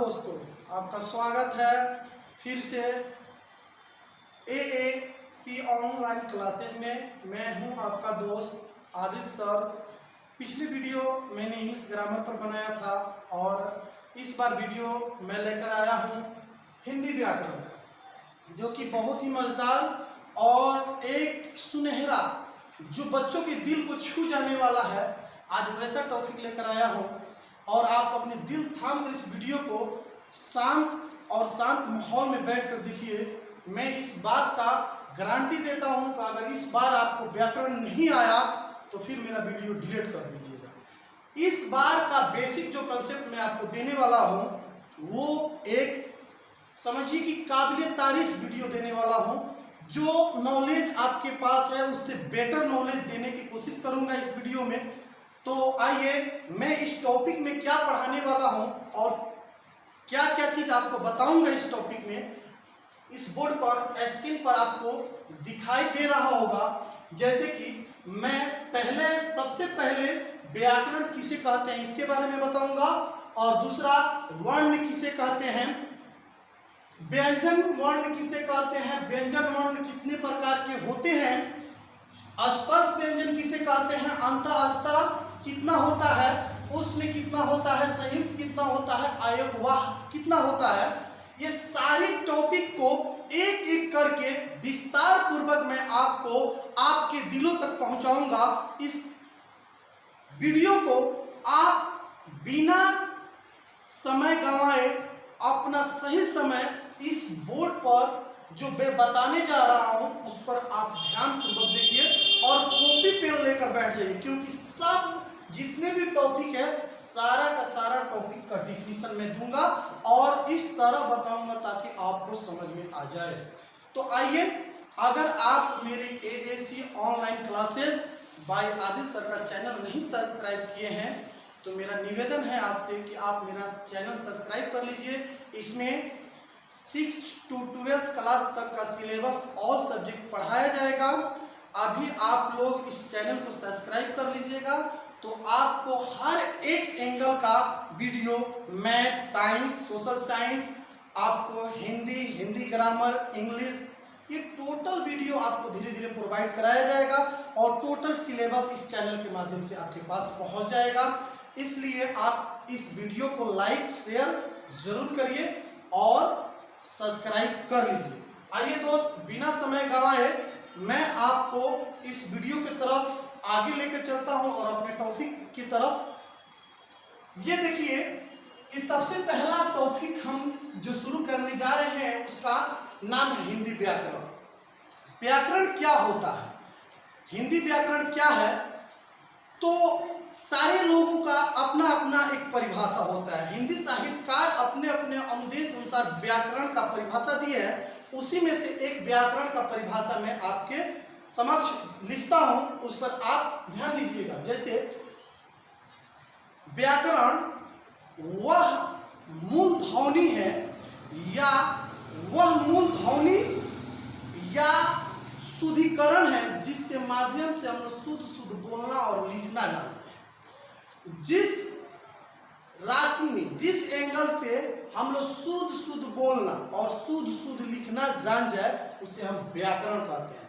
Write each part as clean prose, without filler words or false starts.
दोस्तों, आपका स्वागत है फिर से AAC ऑनलाइन क्लासेज में। मैं हूं आपका दोस्त आदित्य सर। पिछली वीडियो मैंने इंग्लिश ग्रामर पर बनाया था और इस बार वीडियो मैं लेकर आया हूं हिंदी व्याकरण, जो कि बहुत ही मज़ेदार और एक सुनहरा, जो बच्चों के दिल को छू जाने वाला है। आज वैसा टॉपिक लेकर आया हूं और आप अपने दिल थाम कर इस वीडियो को शांत माहौल में बैठकर देखिए। मैं इस बात का गारंटी देता हूं कि अगर इस बार आपको व्याकरण नहीं आया तो फिर मेरा वीडियो डिलीट कर दीजिएगा। इस बार का बेसिक जो कंसेप्ट मैं आपको देने वाला हूं वो एक समझिए कि काबिल तारीफ वीडियो देने वाला हूं। जो नॉलेज आपके पास है उससे बेटर नॉलेज देने की कोशिश करूंगा इस वीडियो में। तो आइए मैं इस टॉपिक में क्या पढ़ाने वाला हूं और क्या क्या चीज़ आपको बताऊंगा इस टॉपिक में, इस बोर्ड पर स्क्रीन पर आपको दिखाई दे रहा होगा। जैसे कि मैं सबसे पहले व्याकरण किसे कहते हैं इसके बारे में बताऊंगा, और दूसरा वर्ण किसे कहते हैं, व्यंजन वर्ण किसे कहते हैं, व्यंजन वर्ण कितने प्रकार के होते हैं, स्पर्श व्यंजन किसे कहते हैं, अंतःस्थ कितना होता है, उसमें कितना होता है, संयुक्त कितना होता है, अयगवाह कितना होता है। ये सारी टॉपिक को एक एक करके विस्तार पूर्वक मैं आपको आपके दिलों तक पहुंचाऊंगा। इस वीडियो को आप बिना समय गंवाए अपना सही समय इस बोर्ड पर जो मैं बताने जा रहा हूं उस पर आप ध्यानपूर्वक देखिए और कॉपी पेन लेकर बैठ जाइए, क्योंकि सब जितने भी टॉपिक है सारा का सारा टॉपिक का डिफिनीशन मैं दूंगा और इस तरह बताऊंगा ताकि आपको समझ में आ जाए। तो आइए, अगर आप मेरे AAC online classes bye Aditya sir का चैनल नहीं सब्सक्राइब किए हैं तो मेरा निवेदन है आपसे कि आप मेरा चैनल सब्सक्राइब कर लीजिए। इसमें 6 to 12th क्लास तक का सिलेबस ऑल सब्जेक्ट पढ़ाया जाएगा। अभी आप लोग इस चैनल को सब्सक्राइब कर लीजिएगा तो आपको हर एक एंगल का video, math, science, social science, आपको हिंदी ग्रामर, इंग्लिश, ये टोटल वीडियो आपको धीरे धीरे प्रोवाइड कराया जाएगा और टोटल सिलेबस इस चैनल के माध्यम से आपके पास पहुंच जाएगा। इसलिए आप इस वीडियो को लाइक शेयर जरूर करिए और सब्सक्राइब कर लीजिए। आइए दोस्त, बिना समय गंवाए मैं आपको इस वीडियो की तरफ आगे लेकर चलता हूं और अपने टॉपिक की तरफ। ये देखिए, इस सबसे पहला टॉपिक हम जो शुरू करने जा रहे हैं उसका नाम है हिंदी व्याकरण। व्याकरण क्या होता है, हिंदी व्याकरण क्या है, तो सारे लोगों का अपना अपना एक परिभाषा होता है। हिंदी साहित्यकार अपने अपने अनुदेश अनुसार व्याकरण का परिभाषा दी है, उसी में से एक व्याकरण का परिभाषा मैं आपके समक्ष लिखता हूं, उस पर आप ध्यान दीजिएगा। जैसे व्याकरण वह मूल ध्वनि है या वह मूल ध्वनि या शुद्धिकरण है जिसके माध्यम से हम लोग शुद्ध बोलना और लिखना जानते हैं। जिस राशि में, जिस एंगल से हम लोग शुद्ध बोलना और शुद्ध लिखना जान जाए उसे हम व्याकरण कहते हैं।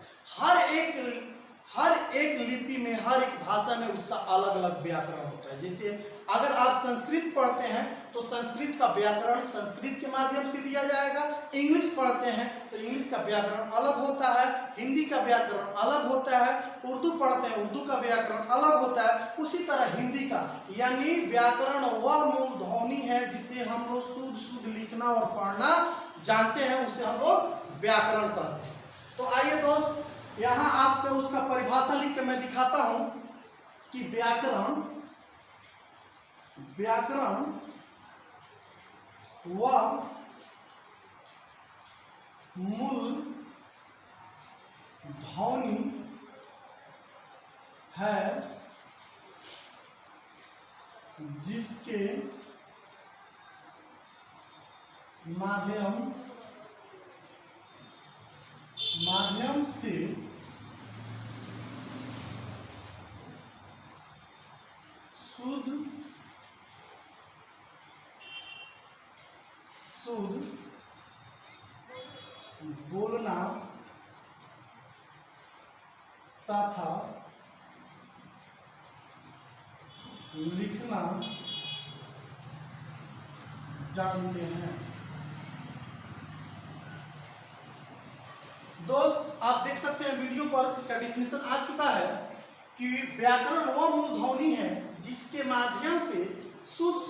हर एक लिपि में, हर एक भाषा में उसका अलग अलग व्याकरण होता है। जैसे अगर आप संस्कृत पढ़ते हैं तो संस्कृत का व्याकरण संस्कृत के माध्यम से दिया जाएगा, इंग्लिश पढ़ते हैं तो इंग्लिश का व्याकरण अलग होता है, हिंदी का व्याकरण अलग होता है, उर्दू पढ़ते हैं उर्दू का व्याकरण अलग होता है। उसी तरह हिंदी का, यानी व्याकरण वह मूल ध्वनि है जिसे हम लोग शुद्ध लिखना और पढ़ना जानते हैं, उसे हम लोग व्याकरण कहते हैं। तो आइए दोस्त, यहाँ आपको उसका परिभाषा लिख के मैं दिखाता हूं कि व्याकरण वह मूल ध्वनि है जिसके माध्यम से शुद्ध शुद्ध बोलना तथा लिखना जानते हैं। दोस्त आप देख सकते हैं वीडियो पर इसका डिफिनेशन आ चुका है कि व्याकरण वह मूल ध्वनि है जिसके माध्यम से शुद्ध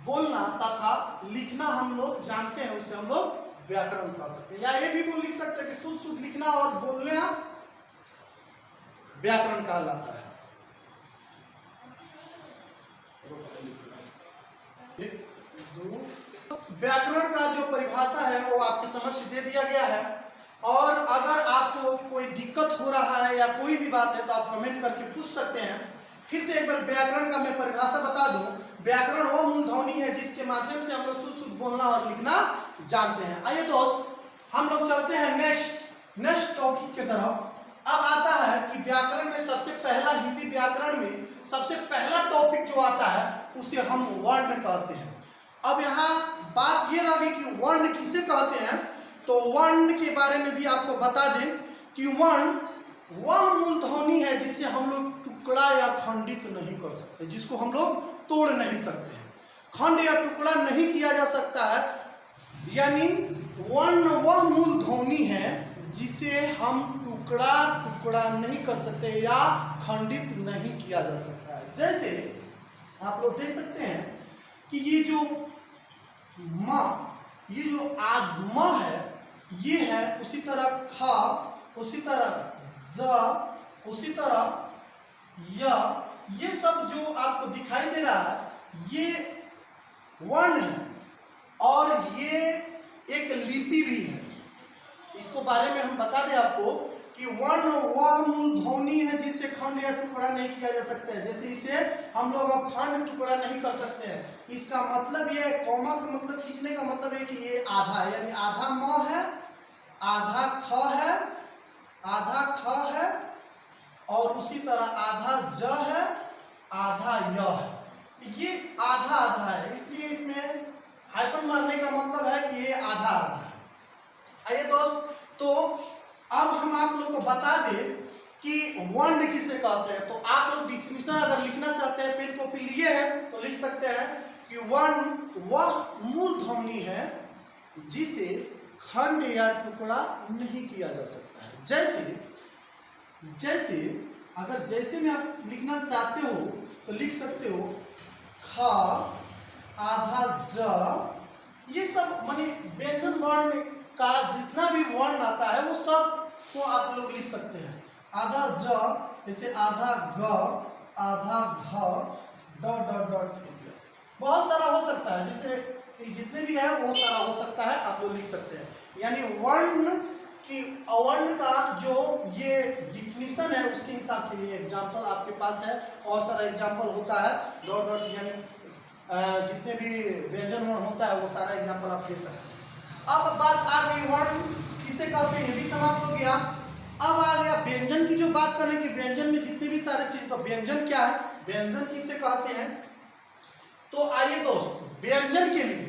बोलना तथा लिखना हम लोग जानते हैं, उसे हम लोग व्याकरण कह सकते हैं। या ये भी बोल लिख सकते हैं कि शुद्ध लिखना और बोलना व्याकरण कहलाता है। व्याकरण का जो परिभाषा है वो आपके समक्ष दे दिया गया है, और अगर आपको कोई दिक्कत हो रहा है या कोई भी बात है तो आप कमेंट करके पूछ सकते हैं। फिर से एक बार व्याकरण का मैं परिभाषा बता दूं। व्याकरण वो मूल ध्वनि है जिसके माध्यम से हम लोग शुद्ध बोलना और लिखना जानते हैं। आइए दोस्त हम लोग चलते हैं नेक्स्ट टॉपिक की तरफ। अब आता है कि व्याकरण में सबसे पहला, हिंदी व्याकरण में सबसे पहला टॉपिक जो आता है उसे हम वर्ण कहते हैं। अब यहाँ बात ये रही कि वर्ण किसे कहते हैं, तो वर्ण के बारे में भी आपको बता दें कि वर्ण वह मूल ध्वनि है जिसे हम लोग टुकड़ा या खंडित नहीं कर सकते, जिसको हम लोग तोड़ नहीं सकते हैं, खंड या टुकड़ा नहीं किया जा सकता है। यानी वर्ण वह मूल ध्वनि है जिसे हम टुकड़ा नहीं कर सकते या खंडित नहीं किया जा सकता है। जैसे आप लोग देख सकते हैं कि ये जो ये जो आत्मा है ये है, उसी तरह खा, उसी तरह ज, उसी तरह य, ये सब जो आपको दिखाई दे रहा है ये वर्ण है और ये एक लिपि भी है। इसको बारे में हम बता दें आपको कि वर्ण वह मूल ध्वनि है जिससे खंड या टुकड़ा नहीं किया जा सकता है। जैसे इसे हम लोग अब खंड टुकड़ा नहीं कर सकते हैं। इसका मतलब ये कॉमा का मतलब खींचने का मतलब है कि ये आधा है, यानी आधा म है, आधा ख है, आधा ख है और उसी तरह आधा ज है, आधा य है। ये आधा आधा है, इसलिए इसमें हाइफन मारने का मतलब है कि ये आधा आधा है। आइए दोस्त, तो अब हम आप लोगों को बता दें कि वर्ण किसे कहते हैं। तो आप लोग डिफिनेशन अगर लिखना चाहते हैं, पेन कॉपी लिए हैं तो लिख सकते हैं कि वर्ण वह मूल ध्वनि है जिसे खंड या टुकड़ा नहीं किया जा सकता है। जैसे अगर जैसे में आप लिखना चाहते हो तो लिख सकते हो ख, आधा ज, ये सब माने व्यंजन वर्ण का जितना भी वर्ण आता है वो सब को आप लोग लिख सकते हैं। आधा ज, जैसे आधा ग, आधा घ, डॉट डॉट डॉट, बहुत सारा हो सकता है, जैसे जितने भी है वो सारा हो सकता है, आप लोग लिख सकते हैं। यानी वर्ण की अवर्ण का जो ये डिफिनीशन है उसके हिसाब से ये एग्जाम्पल आपके पास है, और सारा एग्जाम्पल होता है। डॉट डॉट यानी जितने भी व्यंजन वर्ण होता है वो सारा एग्जाम्पल आप दे सकते हैं। अब बात आ गई वर्ण किसे कहते हैं, ये भी समाप्त हो गया। अब आ गया व्यंजन की जो बात करें कि व्यंजन में जितने भी सारे चीज, तो व्यंजन क्या है, व्यंजन किसे कहते हैं। तो आइए दोस्त, व्यंजन के लिए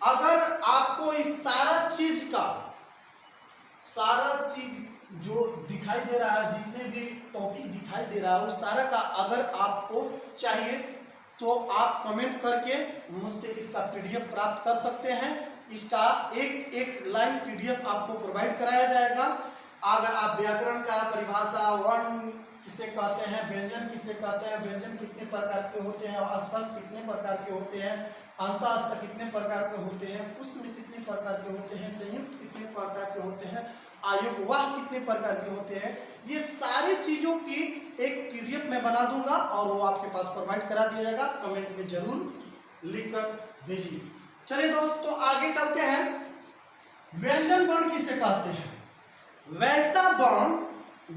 अगर आपको इस सारा चीज जो दिखाई दे रहा है, जितने भी टॉपिक दिखाई दे रहा है, उस सारा का अगर आपको चाहिए तो आप कमेंट करके मुझसे इसका पीडीएफ प्राप्त कर सकते हैं। इसका एक एक लाइन पीडीएफ आपको प्रोवाइड कराया जाएगा। अगर आप व्याकरण का परिभाषा, वर्ण किसे कहते हैं, व्यंजन किसे कहते हैं, व्यंजन कितने प्रकार के होते हैं, स्पर्श कितने प्रकार के होते हैं, अंतःस्थ कितने प्रकार के होते हैं, उसमें कितने प्रकार के होते हैं, संयुक्त कितने प्रकार के होते हैं, आयुर्वाह कितने प्रकार के होते हैं, ये सारी चीज़ों की एक पीडीएफ मैं बना दूंगा और वो आपके पास प्रोवाइड करा दिया जाएगा। कमेंट में जरूर लिखकर भेजिए। चलिए दोस्त, तो आगे चलते हैं। व्यंजन वर्ण किसे कहते हैं, वैसा वर्ण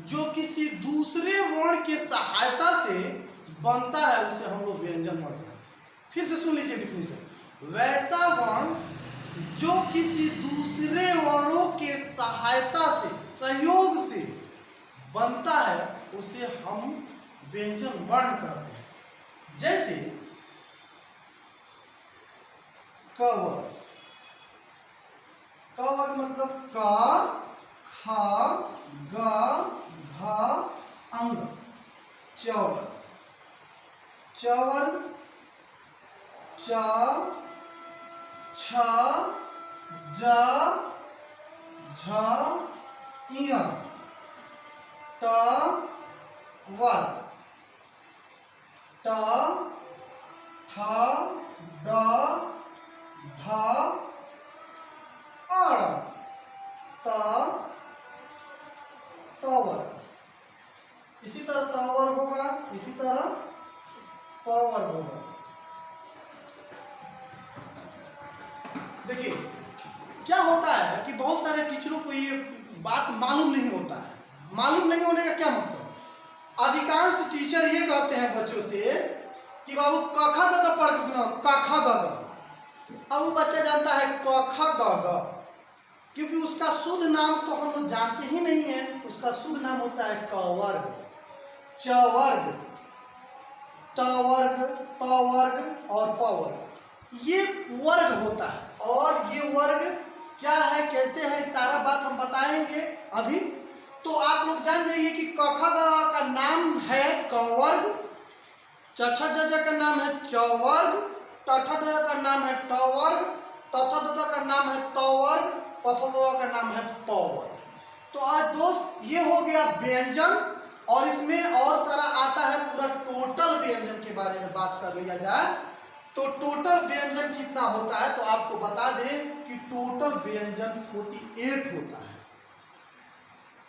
जो किसी दूसरे वर्ण की सहायता से बनता है उसे हम लोग व्यंजन वर्ण कहते हैं। फिर से सुन लीजिए डिफिनेशन, वैसा वर्ण जो किसी दूसरे वर्णों के सहायता से, सहयोग से बनता है उसे हम व्यंजन वर्ण कहते हैं। जैसे क वर्ण, मतलब का, खा, गा, घा, अंग, चौवर, चौवर, चा, छा, जा, झा, इया, टा, वर्ग, टा, ठा, डा, ढा, आड़ा, ता, तावर। इसी तरह तावर होगा, इसी तरह पावर होगा। देखिए क्या होता है कि बहुत सारे टीचरों को ये बात मालूम नहीं होता है। मालूम नहीं होने का क्या मकसद, अधिकांश टीचर ये कहते हैं बच्चों से कि बाबू क ख ग घ पढ़ के सुनाओ, क ख ग घ। अब वो बच्चा जानता है क ख ग घ, क्योंकि उसका शुद्ध नाम तो हम लोग जानते ही नहीं है। उसका शुद्ध नाम होता है क वर्ग, च वर्ग, ट वर्ग, त वर्ग और प वर्ग। ये वर्ग होता है, और ये वर्ग क्या है, कैसे है, सारा बात हम बताएंगे अभी। तो आप लोग जान जाइए कि क ख ग घ का नाम है क वर्ग, च छ ज झ का नाम है च वर्ग, ट ठ ड ढ का नाम है ट वर्ग, त थ द ध का नाम है त वर्ग, प फ ब का नाम है प वर्ग। तो आज दोस्त ये हो गया व्यंजन, और इसमें और सारा आता है। पूरा टोटल व्यंजन के बारे में बात कर लिया जाए तो टोटल व्यंजन कितना होता है, तो आपको बता दें कि टोटल व्यंजन 48 होता है।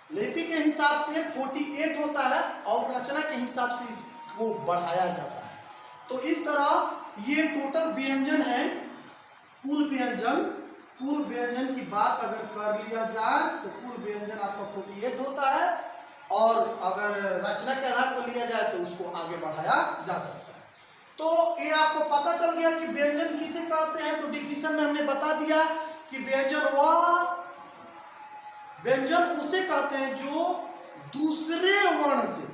लिपि के हिसाब से 48 होता है और रचना के हिसाब से इसको बढ़ाया जाता है। तो इस तरह ये टोटल व्यंजन है। कुल व्यंजन की बात अगर कर लिया जाए तो कुल व्यंजन आपका 48 होता है, और अगर रचना के आधार पर लिया जाए तो उसको आगे बढ़ाया जा सकता है। तो ये आपको पता चल गया कि व्यंजन किसे कहते हैं। तो डिफिनेशन में हमने बता दिया कि व्यंजन उसे कहते हैं जो दूसरे वर्ण से,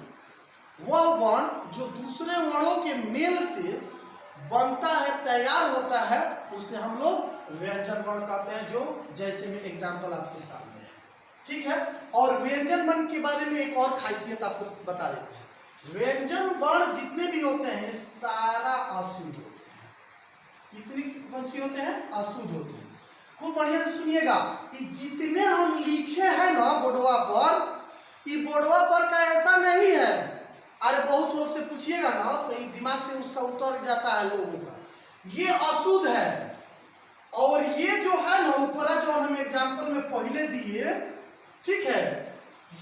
वह वर्ण जो दूसरे वर्णों के मेल से बनता है, तैयार होता है, उसे हम लोग व्यंजन वर्ण कहते हैं। जो जैसे में एग्जाम्पल आपके सामने है, ठीक है। और व्यंजन वर्ण के बारे में एक और खासियत आपको बता देते हैं। व्यंजन वर्ण जितने भी होते हैं सारा अशुद्ध होते हैं। इतने कौन सी होते हैं, अशुद्ध होते हैं। खूब बढ़िया से सुनिएगा, जितने हम लिखे हैं ना बोर्डवा पर, ये बोर्डवा पर का ऐसा नहीं है। अरे बहुत लोग से पूछिएगा ना तो ये दिमाग से उसका उतर जाता है लोगों का, ये अशुद्ध है। और ये जो है ना ऊपर जो हम एग्जाम्पल में पहले दिए, ठीक है,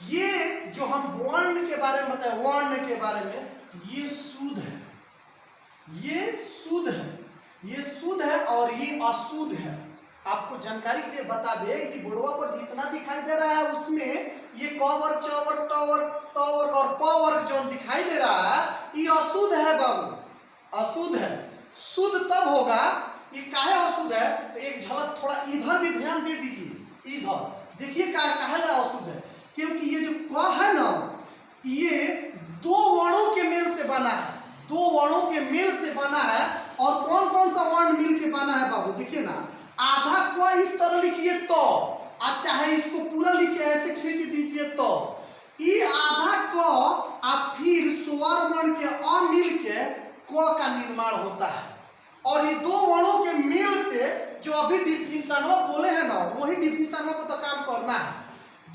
ये जो हम वर्ण के बारे में बताए, वर्ण के बारे में, ये शुद्ध है, ये शुद्ध है, ये शुद्ध है और ये अशुद्ध है। आपको जानकारी के लिए बता दें कि बोर्डवा पर जितना दिखाई दे रहा है उसमें ये क वर्ग, च वर्ग, ट वर्ग, त वर्ग और प वर्ग जो दिखाई दे रहा है ये अशुद्ध है बाबू, अशुद्ध है। शुद्ध तब होगा, ये काहे अशुद्ध है, तो एक झलक थोड़ा इधर भी ध्यान दे दीजिए। इधर देखिए काहे अशुद्ध है, क्योंकि ये जो क है ना, ये दो वर्णों के मेल से बना है, दो वर्णों के मेल से बना है। और कौन कौन सा वर्ण मिल के बना है बाबू, देखिए ना, आधा क इस तरह लिखिए तो, चाहे इसको पूरा लिख के ऐसे खींच दीजिए तो, ये आधा क आप फिर स्वर वर्ण के अ मिल के क का निर्माण होता है। और ये दो वर्णों के मेल से जो अभी डिफिनिशन बोले हैं ना, वही डिफिनिशन को तो काम करना है।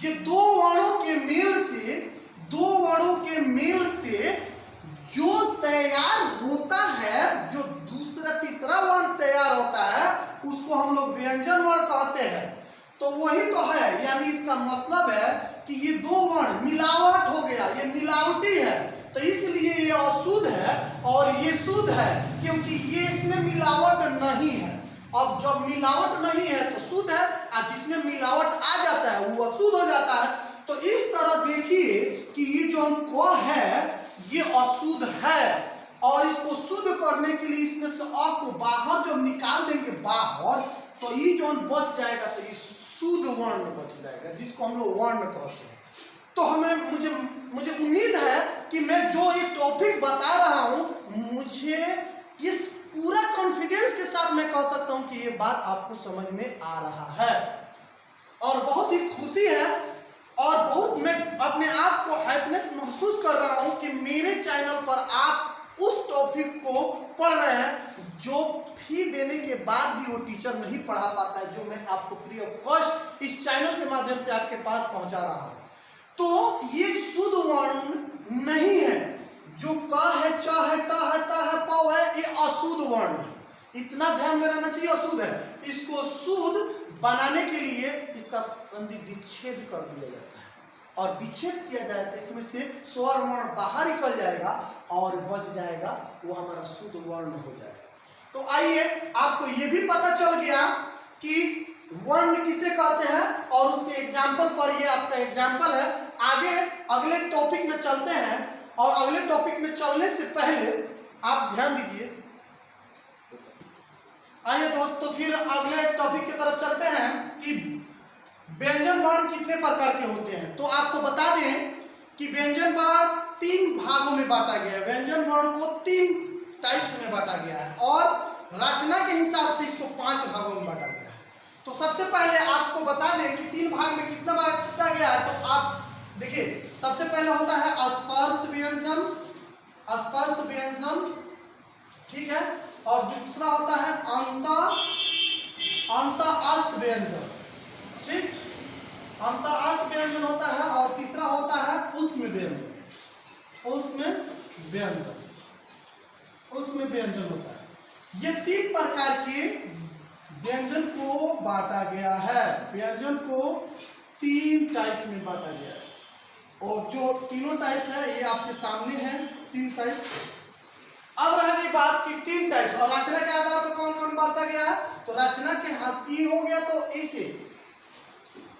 ये दो वर्णों के मेल से, दो वर्णों के मेल से जो तैयार होता है, जो दूसरा तीसरा वर्ण तैयार होता है, उसको हम लोग व्यंजन वर्ण कहते हैं। तो वही तो है, यानी इसका मतलब है कि ये दो वर्ण मिलावट हो गया, ये मिलावटी है, तो इसलिए ये अशुद्ध है और ये शुद्ध है, क्योंकि ये इसमें मिलावट नहीं है। अब जब मिलावट नहीं है तो शुद्ध है, और जिसमें मिलावट आ जाता है वो अशुद्ध हो जाता है। तो इस तरह देखिए कि ये जो क है ये अशुद्ध है, और इसको शुद्ध करने के लिए इसमें से अ को बाहर जब निकाल देंगे बाहर, तो ये जो बच जाएगा तो ये शुद्ध वर्ण बच जाएगा, जिसको हम लोग वर्ण कहते हैं। तो हमें मुझे उम्मीद है कि मैं जो ये टॉपिक बता रहा हूँ, मुझे इस पूरा कॉन्फिडेंस के साथ मैं कह सकता हूँ कि ये बात आपको समझ में आ रहा है। और बहुत ही खुशी है और बहुत मैं अपने आप को हैप्पीनेस महसूस कर रहा हूँ कि मेरे चैनल पर आप उस टॉपिक को पढ़ रहे हैं जो फी देने के बाद भी वो टीचर नहीं पढ़ा पाता है, जो मैं आपको फ्री ऑफ कॉस्ट इस चैनल के माध्यम से आपके पास पहुंचा रहा हूं। तो ये शुद्ध वर्ण नहीं है, जो क है, च है, ट है, त है, प है, ये अशुद्ध वर्ण है। इतना ध्यान में रहना चाहिए, अशुद्ध है। इसको शुद्ध बनाने के लिए इसका संधि विच्छेद कर दिया जाता है और विच्छेद किया जाए तो इसमें से स्वर वर्ण बाहर निकल जाएगा और बच जाएगा, वो हमारा शुद्ध वर्ण हो जाएगा। तो आइए, आपको ये भी पता चल गया कि वर्ण किसे कहते हैं और उसके एग्जाम्पल पर, ये आपका एग्जाम्पल है। आगे अगले टॉपिक में चलते हैं और अगले टॉपिक में चलने से पहले आप ध्यान दीजिए। आइए दोस्तों, फिर अगले टॉपिक की तरफ चलते हैं कि व्यंजन वर्ण कितने प्रकार के होते हैं। तो आपको बता दें कि व्यंजन वर्ण 3 भागों में बांटा गया है। व्यंजन वर्ण को 3 टाइप्स में बांटा गया है और रचना के हिसाब से इसको 5 भागों में बांटा गया है। तो सबसे पहले आपको बता दें कि 3 भाग में कितना बांटा गया है। तो आप देखिए, सबसे पहले होता है स्पर्श व्यंजन, स्पर्श व्यंजन, ठीक है, और दूसरा होता है अंतःस्थ व्यंजन, ठीक, अंतःस्थ व्यंजन होता है, और तीसरा होता है उष्म व्यंजन, उष्म व्यंजन, उसमें व्यंजन होता है। ये 3 प्रकार के व्यंजन को बांटा गया है। व्यंजन को 3 टाइप्स में बांटा गया है और जो तीनों टाइप्स है ये आपके सामने हैं, 3 टाइप। अब रह गई बात कि 3 टाइप और रचना के आधार पर कौन कौन बांटा गया है। तो रचना के हाथ ई हो गया, तो इसे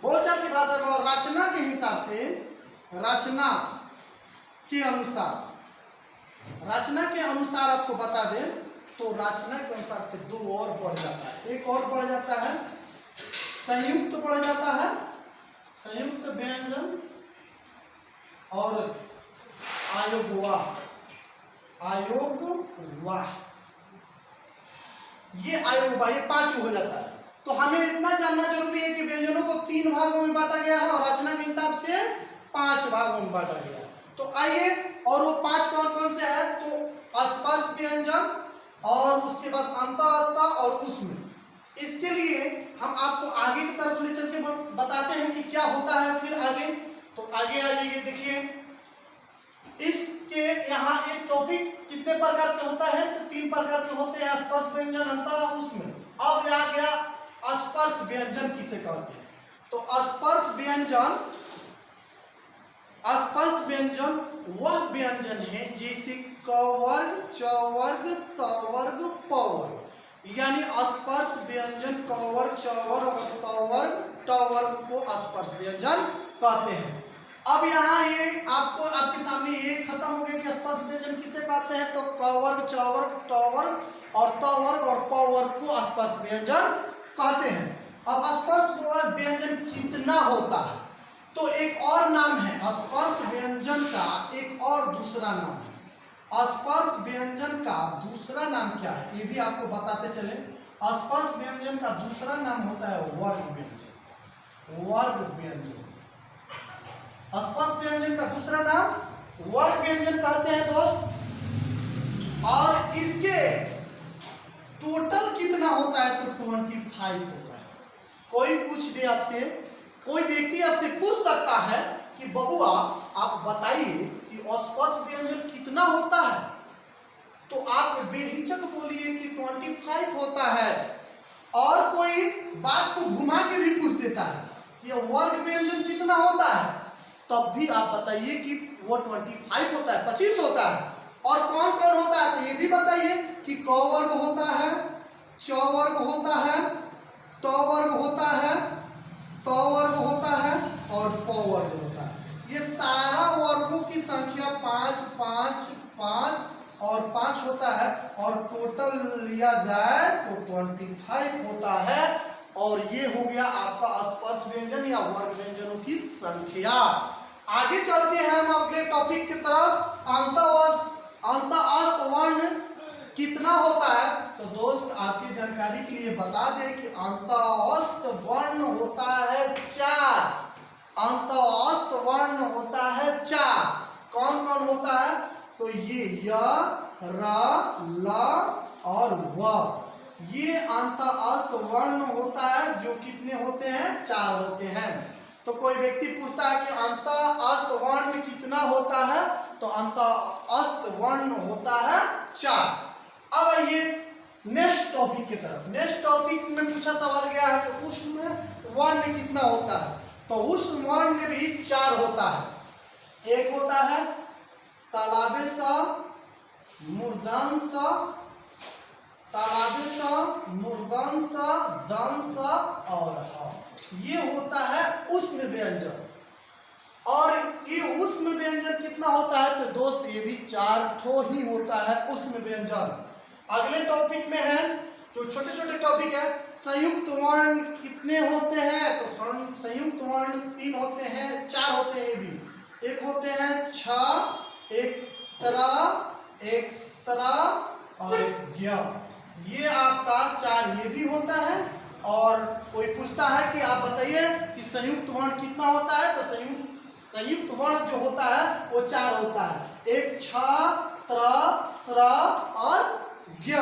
बोलचाल की भाषा में, और रचना के हिसाब से, रचना के अनुसार, रचना के अनुसार आपको बता दें तो रचना के अनुसार से 2 और बढ़ जाता है। एक और बढ़ जाता है संयुक्त, बढ़ जाता है संयुक्त व्यंजन और आयोगवाह, आयोगवाह, ये आयोगवाह, ये 5 हो जाता है। तो हमें इतना जानना जरूरी है कि व्यंजनों को 3 भागों में बांटा गया है और रचना के हिसाब से 5 भागों में बांटा गया है। तो आइए, और वो 5 कौन कौन से हैं। तो स्पर्श व्यंजन और उसके बाद अंतःस्थ और उष्म। इसके लिए हम आपको आगे की तरफ ले चल के बताते हैं कि क्या होता है फिर आगे। तो आगे आ जाइए, देखिए इसके यहाँ एक टॉपिक कितने प्रकार के होता है। तो 3 प्रकार के होते हैं, स्पर्श व्यंजन, अंतः, उष्म। अब आ गया स्पर्श व्यंजन किसे कहते हैं। तो स्पर्श व्यंजन, स्पर्श व्यंजन वह व्यंजन है जैसे क वर्ग, च वर्ग, त वर्ग, प वर्ग, यानी स्पर्श व्यंजन क वर्ग, च वर्ग और त वर्ग, ट वर्ग को स्पर्श व्यंजन कहते हैं। अब यहाँ ये आपको आपके सामने ये खत्म हो गया कि स्पर्श व्यंजन किसे कहते हैं। तो क वर्ग, च वर्ग, ट वर्ग और त वर्ग और प वर्ग को स्पर्श व्यंजन कहते हैं। अब स्पर्श व्यंजन कितना होता है, तो एक और नाम है स्पर्श व्यंजन का, एक और दूसरा नाम है। स्पर्श व्यंजन का दूसरा नाम क्या है, ये भी आपको बताते चले। स्पर्श व्यंजन का दूसरा नाम होता है वर्ग व्यंजन, वर्ग व्यंजन। स्पर्श व्यंजन का दूसरा नाम वर्ग व्यंजन कहते हैं दोस्त। और इसके टोटल कितना होता है, तो 25 होता है। कोई पूछ दे आपसे, कोई व्यक्ति आपसे पूछ सकता है कि बबुआ आप बताइए कि स्पर्श व्यंजन कितना होता है, तो आप बेहिचक बोलिए कि 25 होता है। और कोई बात को घुमा के भी पूछ देता है कि वर्ग व्यंजन कितना होता है, तब भी आप बताइए कि वो 25 होता है, 25 होता है। और कौन कौन होता है, तो ये भी बताइए कि क वर्ग होता है, च वर्ग होता है, ट वर्ग होता है, त वर्ग होता है और प वर्ग होता है। ये सारा वर्गों की संख्या 5 5 5 और 5 होता है और टोटल लिया जाए तो 25 होता है। और ये हो गया आपका स्पर्श व्यंजन या वर्ग व्यंजनों की संख्या। आगे चलते हैं हम अगले टॉपिक की तरफ, अंतःस्थ वर्ण कितना होता है, तो दोस्त आपकी जानकारी के लिए बता दें कि अंतःस्थ वर्ण होता है 4। अंतःस्थ वर्ण होता है 4। कौन कौन होता है, तो ये य, र, ल और व, ये अंतःस्थ वर्ण होता है जो कितने होते हैं, 4 होते हैं। तो कोई व्यक्ति पूछता है कि अंतःस्थ वर्ण कितना होता है, तो अंतःस्थ वर्ण होता है 4। अब ये नेक्स्ट टॉपिक की तरफ। नेक्स्ट टॉपिक में पूछा सवाल गया है कि ऊष्म वर्ण कितना होता है, तो ऊष्म वर्ण भी 4 होता है। एक होता है तालाबे सा, मूर्धन सा, तालाबे सा, मूर्धन सा, दन सा और ह, ये होता है ऊष्म व्यंजन। और ये ऊष्म व्यंजन कितना होता है, तो दोस्त ये भी 4 ठो ही होता है ऊष्म व्यंजन। अगले टॉपिक में है जो छोटे छोटे टॉपिक है, संयुक्त वर्ण कितने होते हैं, तो संयुक्त वर्ण 3 होते हैं, 4 होते हैं ये भी। एक होते हैं छ, एक तरा, एक सरा और एक ज्ञ, ये आपका 4 ये भी होता है। और कोई पूछता है कि आप बताइए कि संयुक्त वर्ण कितना होता है, तो संयुक्त वर्ण जो होता है वो 4 होता है। एक छ, त्र, स्र और ज्ञ।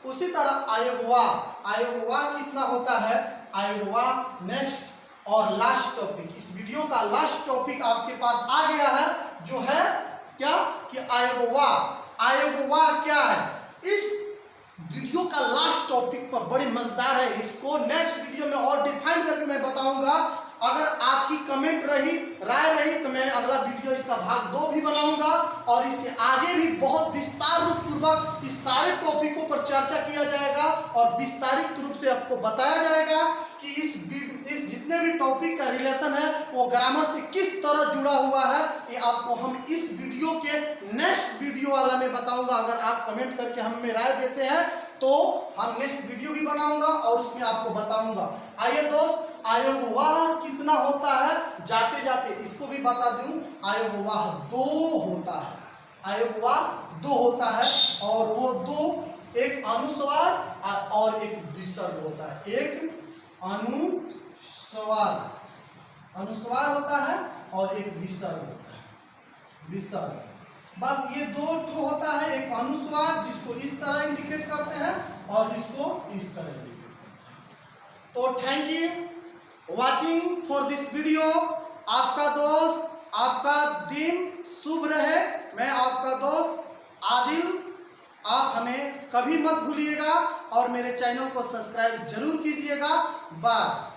उसी तरह आयोगवा, आयोगवा कितना होता है, आयोगवा नेक्स्ट और लास्ट टॉपिक, इस वीडियो का लास्ट टॉपिक आपके पास आ गया है, जो है क्या कि आयोगवा। आयोगवा क्या है, इस वीडियो का लास्ट टॉपिक पर बड़ी मजेदार है, इसको नेक्स्ट वीडियो में और डिफाइन करके मैं बताऊंगा। अगर आपकी कमेंट रही, राय रही, तो मैं अगला वीडियो इसका भाग 2 भी बनाऊंगा और इसके आगे भी बहुत विस्तार रूप पूर्वक इस सारे टॉपिकों पर चर्चा किया जाएगा और विस्तारित रूप से आपको बताया जाएगा कि इस जितने भी टॉपिक का रिलेशन है वो ग्रामर से किस तरह जुड़ा हुआ है। ये आपको हम इस वीडियो के नेक्स्ट वीडियो वाला में बताऊंगा। अगर आप कमेंट करके हमें राय देते हैं तो हम नेक्स्ट वीडियो भी बनाऊंगा और उसमें आपको बताऊंगा। आइए दोस्त, आयोगवाह कितना होता है, जाते जाते इसको भी बता दूं, आयोगवाह 2 होता है। आयोगवाह 2 होता है और वो 2 एक अनुस्वार और एक विसर्ग होता है। एक अनुस्वार होता है और एक विसर्ग होता है, विसर्ग। बस ये 2 ठो होता है, एक अनुस्वार जिसको इस तरह इंडिकेट करते हैं और इसको इस तरह इंडिकेट करते हैं। तो thank you watching for this video. आपका दोस्त, आपका दिन शुभ रहे। मैं आपका दोस्त आदिल। आप हमें कभी मत भूलिएगा और मेरे चैनल को सब्सक्राइब जरूर कीजिएगा। बाय।